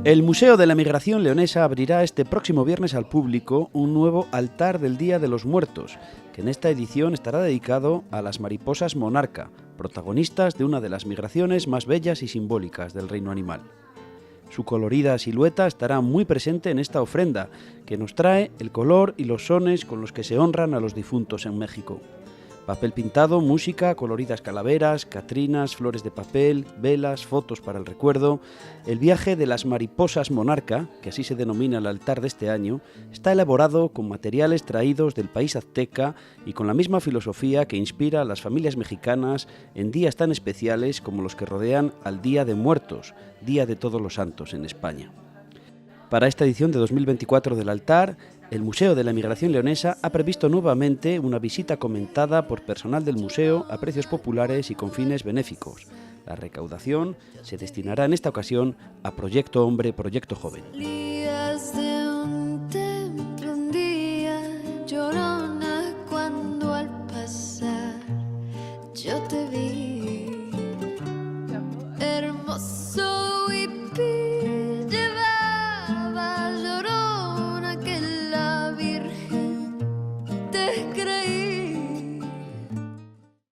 El Museo de la Emigración Leonesa abrirá este próximo viernes al público un nuevo altar del Día de los Muertos, que en esta edición estará dedicado a las mariposas monarca, protagonistas de una de las migraciones más bellas y simbólicas del reino animal. Su colorida silueta estará muy presente en esta ofrenda, que nos trae el color y los sones con los que se honran a los difuntos en México. Papel pintado, música, coloridas calaveras, catrinas, flores de papel, velas, fotos para el recuerdo. El viaje de las mariposas monarca, que así se denomina el altar de este año, está elaborado con materiales traídos del país azteca y con la misma filosofía que inspira a las familias mexicanas en días tan especiales como los que rodean al Día de Muertos, Día de Todos los Santos en España. Para esta edición de 2024 del altar, el Museo de la Emigración Leonesa ha previsto nuevamente una visita comentada por personal del museo a precios populares y con fines benéficos. La recaudación se destinará en esta ocasión a Proyecto Hombre, Proyecto Joven.